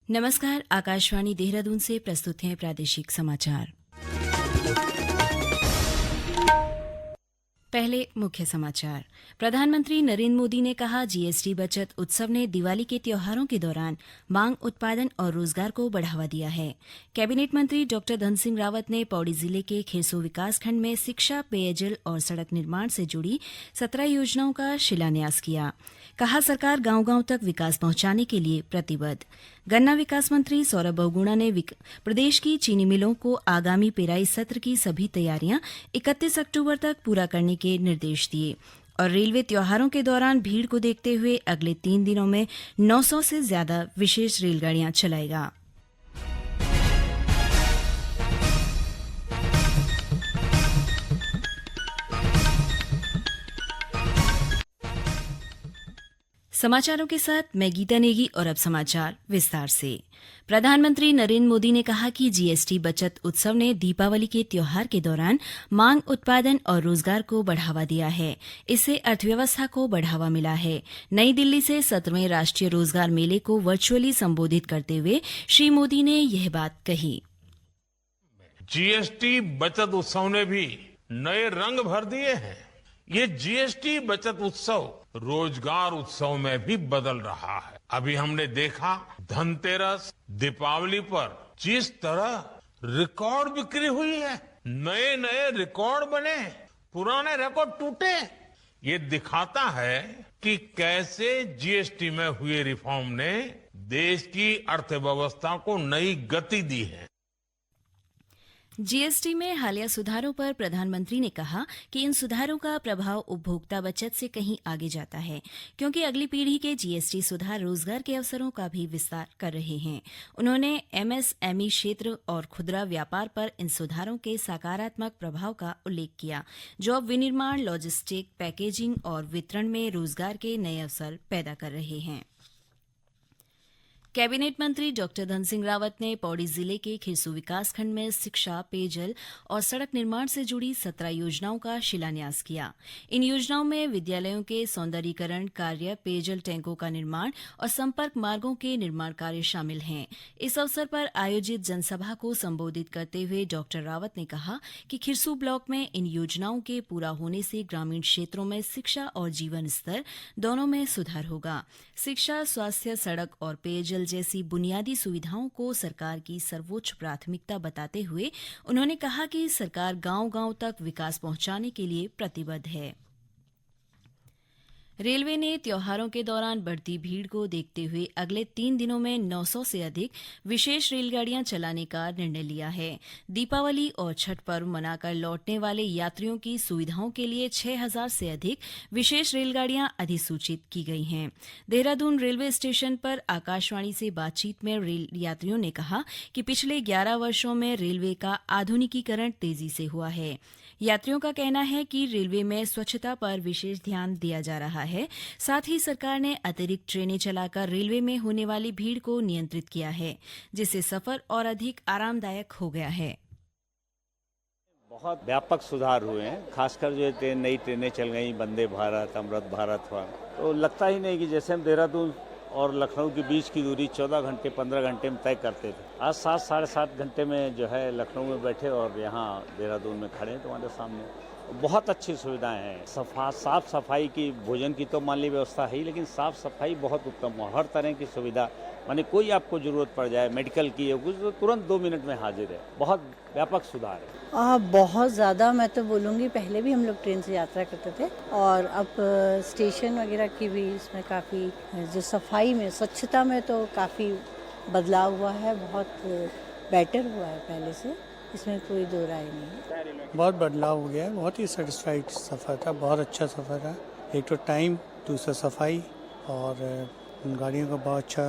नमस्कार, आकाशवाणी देहरादून से प्रस्तुत हैं प्रादेशिक समाचार। पहले मुख्य समाचार। प्रधानमंत्री नरेंद्र मोदी ने कहा, जीएसटी बचत उत्सव ने दिवाली के त्योहारों के दौरान मांग, उत्पादन और रोजगार को बढ़ावा दिया है। कैबिनेट मंत्री डॉ धन सिंह रावत ने पौड़ी जिले के खेरसू विकासखंड में शिक्षा, पेयजल और सड़क निर्माण से जुड़ी 17 योजनाओं का शिलान्यास किया। कहा, सरकार गांव-गांव तक विकास पहुंचाने के लिए प्रतिबद्ध। गन्ना विकास मंत्री सौरभ बहुगुणा ने प्रदेश की चीनी मिलों को आगामी पेराई सत्र की सभी तैयारियां 31 अक्टूबर तक पूरा करने के निर्देश दिए। और रेलवे त्योहारों के दौरान भीड़ को देखते हुए अगले 3 दिनों में 900 से ज्यादा विशेष रेलगाड़ियां चलाएगा। समाचारों के साथ मैं गीता नेगी और अब समाचार विस्तार से। प्रधानमंत्री नरेंद्र मोदी ने कहा कि जीएसटी बचत उत्सव ने दीपावली के त्योहार के दौरान मांग, उत्पादन और रोजगार को बढ़ावा दिया है। इससे अर्थव्यवस्था को बढ़ावा मिला है। नई दिल्ली से 17वें राष्ट्रीय रोजगार मेले को वर्चुअली संबोधित करते हुए श्री मोदी ने यह बात कही। जीएसटी बचत उत्सव ने भी नए रंग भर दिए हैं। ये जीएसटी बचत उत्सव रोजगार उत्सव में भी बदल रहा है। अभी हमने देखा, धनतेरस, दीपावली पर जिस तरह रिकॉर्ड बिक्री हुई है, नए नए रिकॉर्ड बने, पुराने रिकॉर्ड टूटे। ये दिखाता है कि कैसे जीएसटी में हुए रिफॉर्म ने देश की अर्थव्यवस्था को नई गति दी है। जीएसटी में हालिया सुधारों पर प्रधानमंत्री ने कहा कि इन सुधारों का प्रभाव उपभोक्ता बचत से कहीं आगे जाता है, क्योंकि अगली पीढ़ी के जीएसटी सुधार रोजगार के अवसरों का भी विस्तार कर रहे हैं। उन्होंने एमएसएमई क्षेत्र और खुदरा व्यापार पर इन सुधारों के सकारात्मक प्रभाव का उल्लेख किया, जो अब विनिर्माण, लॉजिस्टिक, पैकेजिंग और वितरण में रोजगार के नए अवसर पैदा कर रहे हैं। कैबिनेट मंत्री डॉ धन सिंह रावत ने पौड़ी जिले के खेरसू विकासखंड में शिक्षा, पेयजल और सड़क निर्माण से जुड़ी 17 योजनाओं का शिलान्यास किया। इन योजनाओं में विद्यालयों के सौंदर्यीकरण कार्य, पेयजल टैंकों का निर्माण और संपर्क मार्गों के निर्माण कार्य शामिल हैं। इस अवसर पर आयोजित जनसभा को संबोधित करते हुए डॉ रावत ने कहा कि खिरसू ब्लॉक में इन योजनाओं के पूरा होने से ग्रामीण क्षेत्रों में शिक्षा और जीवन स्तर दोनों में सुधार होगा। शिक्षा, स्वास्थ्य, सड़क और पेयजल जैसी बुनियादी सुविधाओं को सरकार की सर्वोच्च प्राथमिकता बताते हुए उन्होंने कहा कि सरकार गांव-गांव तक विकास पहुंचाने के लिए प्रतिबद्ध है। रेलवे ने त्योहारों के दौरान बढ़ती भीड़ को देखते हुए अगले 3 दिनों में 900 से अधिक विशेष रेलगाड़ियां चलाने का निर्णय लिया है। दीपावली और छठ पर्व मनाकर लौटने वाले यात्रियों की सुविधाओं के लिए 6000 से अधिक विशेष रेलगाड़ियां अधिसूचित की गई हैं। देहरादून रेलवे स्टेशन पर आकाशवाणी से बातचीत में रेल यात्रियों ने कहा कि पिछले 11 वर्षों में रेलवे का आधुनिकीकरण तेजी से हुआ है। यात्रियों का कहना है कि रेलवे में स्वच्छता पर विशेष ध्यान दिया जा रहा है। साथ ही सरकार ने अतिरिक्त ट्रेनें चलाकर रेलवे में होने वाली भीड़ को नियंत्रित किया है, जिससे सफर और अधिक आरामदायक हो गया है। बहुत व्यापक सुधार हुए हैं, खासकर जो नई ट्रेनें चल गई, वंदे भारत, अमृत भारत, तो लगता ही नहीं कि जैसे हम देहरादून और लखनऊ के बीच की दूरी 14 घंटे 15 घंटे में तय करते थे, आज 7 साढ़े 7 घंटे में जो है लखनऊ में बैठे और यहाँ देहरादून में खड़े हैं तुम्हारे सामने। बहुत अच्छी सुविधाएं हैं। साफ सफाई की, भोजन की तो मान ली व्यवस्था है ही, लेकिन साफ सफाई बहुत उत्तम है। हर तरह की सुविधा, माने कोई आपको जरूरत पड़ जाए मेडिकल की है कुछ, तो तुरंत 2 मिनट में हाजिर है। बहुत व्यापक सुधार है। बहुत ज़्यादा, मैं तो बोलूँगी पहले भी हम लोग ट्रेन से यात्रा करते थे और अब स्टेशन वगैरह की भी इसमें काफ़ी जो सफाई में, स्वच्छता में तो काफ़ी बदलाव हुआ है। बहुत बेटर हुआ है पहले से, इसमें कोई दो राय नहीं। बहुत बदलाव हो गया है। बहुत ही सेटिस्फाइड सफ़र था, बहुत अच्छा सफ़र था। एक तो टाइम, दूसरा सफाई और गाड़ियों का बहुत अच्छा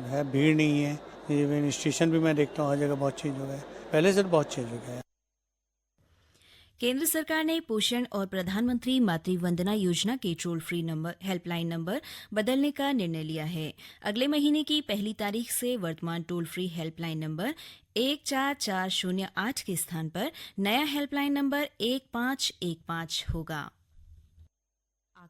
है, भीड़ नहीं है। इवन स्टेशन भी मैं देखता हूँ हर जगह बहुत चेंज हो गया है, पहले से बहुत चेंज हो गया है। केंद्र सरकार ने पोषण और प्रधानमंत्री मातृ वंदना योजना के टोल फ्री हेल्पलाइन नंबर बदलने का निर्णय लिया है। अगले महीने की 1 तारीख से वर्तमान टोल फ्री हेल्पलाइन नंबर 14408 के स्थान पर नया हेल्पलाइन नंबर 1515 होगा।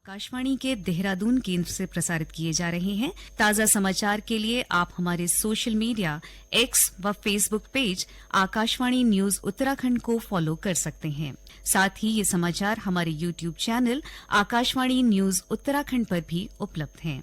आकाशवाणी के देहरादून केंद्र से प्रसारित किए जा रहे हैं। ताजा समाचार के लिए आप हमारे सोशल मीडिया एक्स व Facebook page Akashvani news Uttarakhand को फॉलो कर सकते हैं। साथ ही ये समाचार हमारे YouTube channel Akashvani news Uttarakhand पर भी उपलब्ध हैं।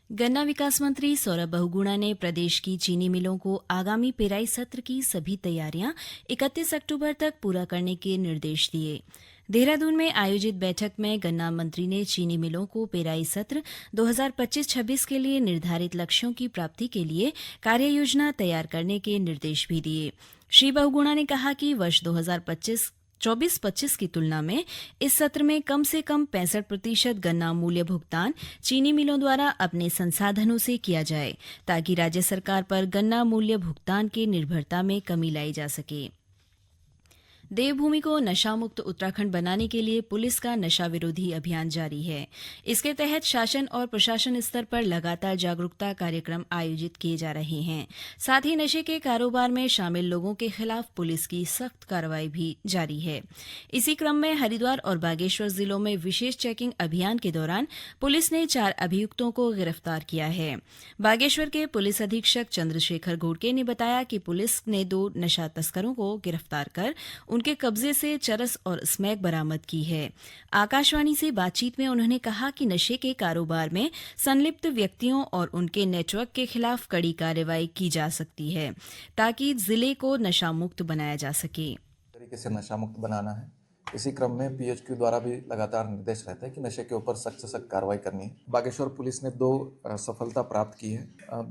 गन्ना विकास मंत्री सौरभ बहुगुणा ने प्रदेश की चीनी मिलों को आगामी पेराई सत्र की सभी तैयारियां 31 अक्टूबर तक पूरा करने के निर्देश दिए। देहरादून में आयोजित बैठक में गन्ना मंत्री ने चीनी मिलों को पेराई सत्र 2025-26 के लिए निर्धारित लक्ष्यों की प्राप्ति के लिए कार्ययोजना तैयार करने के निर्देश भी दिए। श्री बहुगुणा ने कहा कि वर्ष 2024-25 की तुलना में इस सत्र में कम से कम 65% गन्ना मूल्य भुगतान चीनी मिलों द्वारा अपने संसाधनों से किया जाए, ताकि राज्य सरकार पर गन्ना मूल्य भुगतान की निर्भरता में कमी लाई जा सके। देवभूमि को नशा मुक्त उत्तराखंड बनाने के लिए पुलिस का नशा विरोधी अभियान जारी है। इसके तहत शासन और प्रशासन स्तर पर लगातार जागरूकता कार्यक्रम आयोजित किए जा रहे हैं। साथ ही नशे के कारोबार में शामिल लोगों के खिलाफ पुलिस की सख्त कार्रवाई भी जारी है। इसी क्रम में हरिद्वार और बागेश्वर जिलों में विशेष चेकिंग अभियान के दौरान पुलिस ने 4 अभियुक्तों को गिरफ्तार किया है। बागेश्वर के पुलिस अधीक्षक चंद्रशेखर घोड़के ने बताया कि पुलिस ने 2 नशा तस्करों को गिरफ्तार कर उनके कब्जे से चरस और स्मैक बरामद की है। आकाशवाणी से बातचीत में उन्होंने कहा कि नशे के कारोबार में संलिप्त व्यक्तियों और उनके नेटवर्क के खिलाफ कड़ी कार्रवाई की जा सकती है, ताकि जिले को नशा मुक्त बनाया जा सके। तरीके से नशा मुक्त बनाना है। इसी क्रम में पीएचक्यू द्वारा भी लगातार निर्देश रहता है कि नशे के ऊपर सख्त से सख्त कार्रवाई करनी है। बागेश्वर पुलिस ने 2 सफलता प्राप्त की है।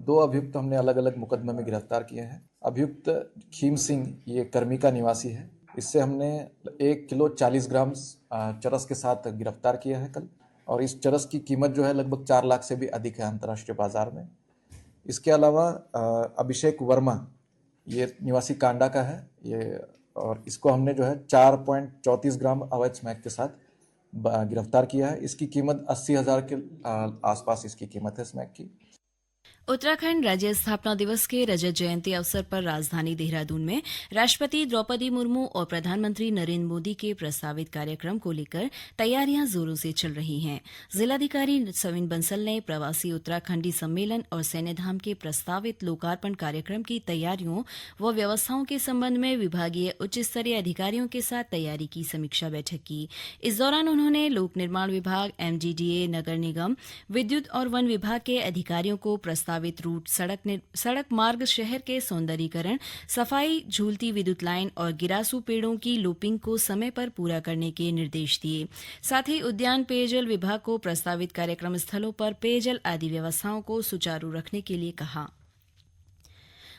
2 अभियुक्त हमने अलग अलग मुकदमे में गिरफ्तार किए हैं। अभियुक्त खीम सिंह ये कर्मी का निवासी है। इससे हमने 1 किलो 40 ग्राम चरस के साथ गिरफ्तार किया है कल, और इस चरस की कीमत जो है लगभग 4 लाख से भी अधिक है अंतर्राष्ट्रीय बाजार में। इसके अलावा अभिषेक वर्मा ये निवासी कांडा का है ये, और इसको हमने जो है 4.34 ग्राम अवैध स्मैक के साथ गिरफ्तार किया है। इसकी कीमत 80,000 के आसपास इसकी कीमत है स्मैक की। उत्तराखंड राज्य स्थापना दिवस के रजत जयंती अवसर पर राजधानी देहरादून में राष्ट्रपति द्रौपदी मुर्मू और प्रधानमंत्री नरेंद्र मोदी के प्रस्तावित कार्यक्रम को लेकर तैयारियां जोरों से चल रही हैं। जिलाधिकारी सविन बंसल ने प्रवासी उत्तराखंडी सम्मेलन और सैन्यधाम के प्रस्तावित लोकार्पण कार्यक्रम की तैयारियों व व्यवस्थाओं के संबंध में विभागीय उच्च स्तरीय अधिकारियों के साथ तैयारी की समीक्षा बैठक की। इस दौरान उन्होंने लोक निर्माण विभाग, एमडीडीए, नगर निगम, विद्युत और वन विभाग के अधिकारियों को प्रस्तावित रूट, सड़क मार्ग, शहर के सौंदर्यीकरण, सफाई, झूलती विद्युत लाइन और गिरासू पेड़ों की लूपिंग को समय पर पूरा करने के निर्देश दिए। साथ ही उद्यान पेयजल विभाग को प्रस्तावित कार्यक्रम स्थलों पर पेयजल आदि व्यवस्थाओं को सुचारू रखने के लिए कहा।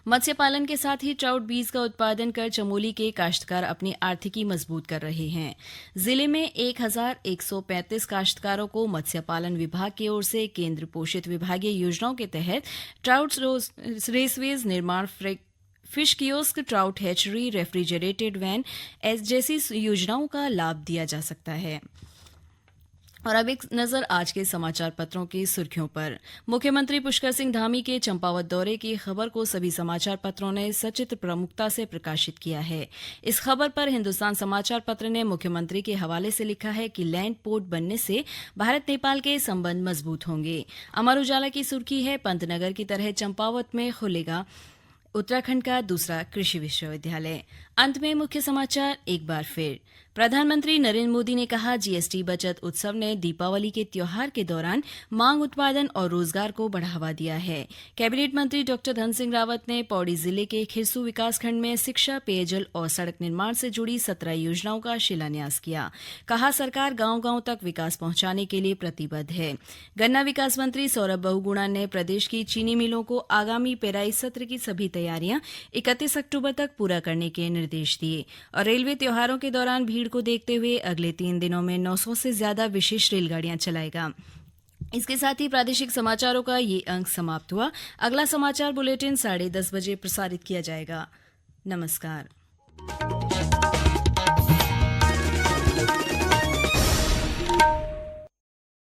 मत्स्य पालन के साथ ही ट्राउट बीज का उत्पादन कर चमोली के काश्तकार अपनी आर्थिकी मजबूत कर रहे हैं। जिले में 1135 काश्तकारों को मत्स्य पालन विभाग की ओर से केंद्र पोषित विभागीय योजनाओं के तहत ट्राउट रेसवेज निर्माण, fish kiosk, trout hatchery, refrigerated van जैसी योजनाओं का लाभ दिया जा सकता है। और अब एक नजर आज के समाचार पत्रों की सुर्खियों पर। मुख्यमंत्री पुष्कर सिंह धामी के चंपावत दौरे की खबर को सभी समाचार पत्रों ने सचित्र प्रमुखता से प्रकाशित किया है। इस खबर पर हिंदुस्तान समाचार पत्र ने मुख्यमंत्री के हवाले से लिखा है कि लैंड पोर्ट बनने से भारत नेपाल के संबंध मजबूत होंगे। अमर उजाला की सुर्खी है, पंतनगर की तरह चंपावत में खुलेगा उत्तराखंड का दूसरा कृषि विश्वविद्यालय। अंत में मुख्य समाचार एक बार फिर। प्रधानमंत्री नरेंद्र मोदी ने कहा, जीएसटी बचत उत्सव ने दीपावली के त्योहार के दौरान मांग, उत्पादन और रोजगार को बढ़ावा दिया है। कैबिनेट मंत्री डॉ धन सिंह रावत ने पौड़ी जिले के खिरसू विकासखंड में शिक्षा, पेयजल और सड़क निर्माण से जुड़ी 17 योजनाओं का शिलान्यास किया। कहा, सरकार गांव-गांव तक विकास पहुंचाने के लिए प्रतिबद्ध है। गन्ना विकास मंत्री सौरभ बहुगुणा ने प्रदेश की चीनी मिलों को आगामी पेराई सत्र की सभी तैयारियां 31 अक्टूबर तक पूरा करने के निर्देश दिए। और रेलवे त्योहारों के दौरान भीड़ को देखते हुए अगले 3 दिनों में 900 से ज्यादा विशेष रेलगाड़ियां चलाएगा। इसके साथ ही प्रादेशिक समाचारों का ये अंक समाप्त हुआ। अगला समाचार बुलेटिन 10:30 बजे प्रसारित किया जाएगा। नमस्कार।